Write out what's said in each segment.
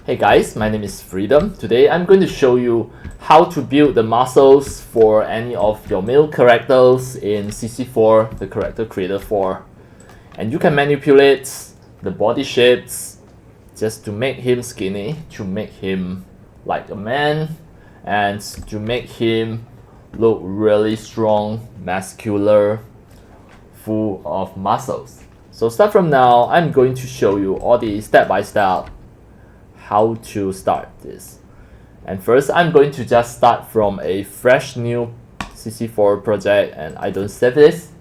Hey guys, my name is Freedom. Today I'm going to show you how to build the muscles for any of your male characters in CC4, the character creator 4. And you can manipulate the body shapes just to make him skinny, to make him like a man, and to make him look really strong, muscular, full of muscles. So start from now, I'm going to show you all the step-by-step how to start this. And first I'm going to just start from a fresh new CC4 project, and I don't save this.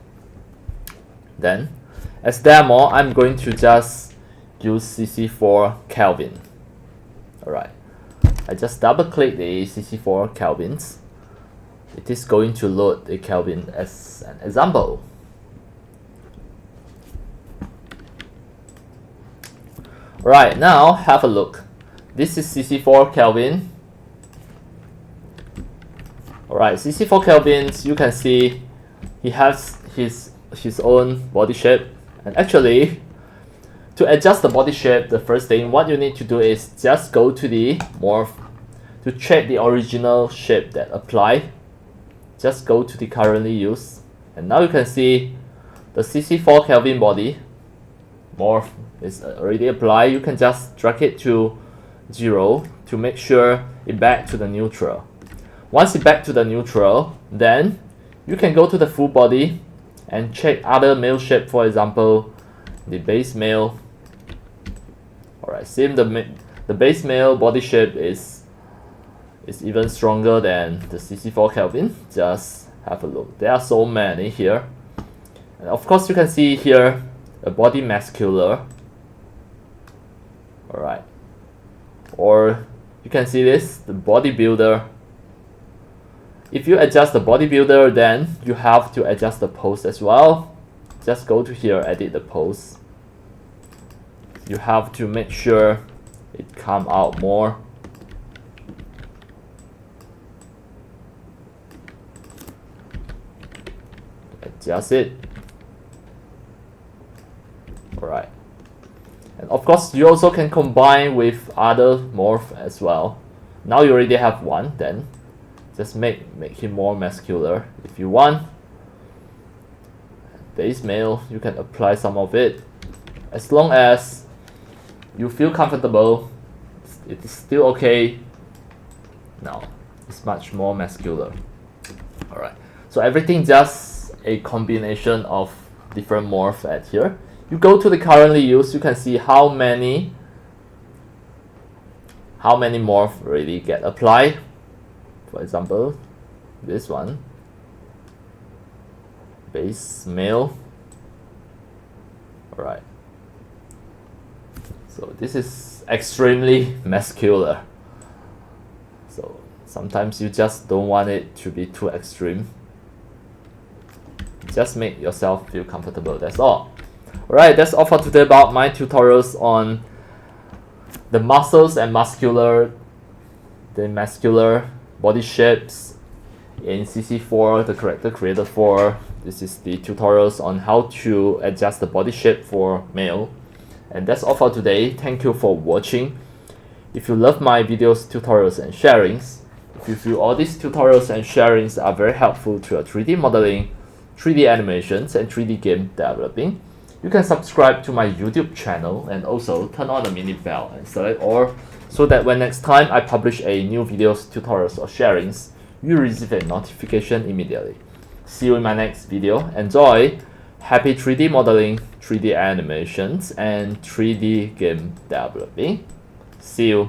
Then as demo I'm going to just use CC4 Kelvin. Alright, I just double click the CC4 Kelvins. It is going to load the Kelvin as an example. Right, now have a look. This is CC4 Kelvin. Alright, CC4 Kelvins, you can see he has his own body shape. And actually, to adjust the body shape, the first thing what you need to do is just go to the morph to check the original shape that apply. Just go to the currently used, and now you can see the CC4 Kelvin body morph is already applied. You can just drag it to 0 to make sure it back to the neutral. Once it back to the neutral, then you can go to the full body and check other male shape, for example the base male. Alright, same, the base male body shape is even stronger than the CC4 Kelvin. Just have a look, there are so many here. And of course you can see here a body muscular. Alright, or you can see this, the bodybuilder. If you adjust the bodybuilder, then you have to adjust the pose as well. Just go to here, edit the pose. You have to make sure it come out more. Adjust it. Alright. And of course you also can combine with other morph as well. Now you already have one, then just make him more muscular if you want. Base male, you can apply some of it. As long as you feel comfortable, it is still okay. Now it's much more muscular. Alright, so everything just a combination of different morph at here. You go to the currently used, you can see how many morph really get applied. For example, this one, base male. Alright, so this is extremely muscular. So sometimes you just don't want it to be too extreme. Just make yourself feel comfortable, that's all. Alright, that's all for today about my tutorials on the muscles and muscular body shapes in CC4, the character creator 4. This is the tutorials on how to adjust the body shape for male. And that's all for today. Thank you for watching. If you love my videos, tutorials and sharings, if you feel all these tutorials and sharings are very helpful to your 3D modeling, 3D animations and 3D game developing, you can subscribe to my YouTube channel and also turn on the mini bell and select all, so that when next time I publish a new videos, tutorials or sharings, you receive a notification immediately. See you in my next video. Enjoy! Happy 3D modeling, 3D animations and 3D game developing. See you!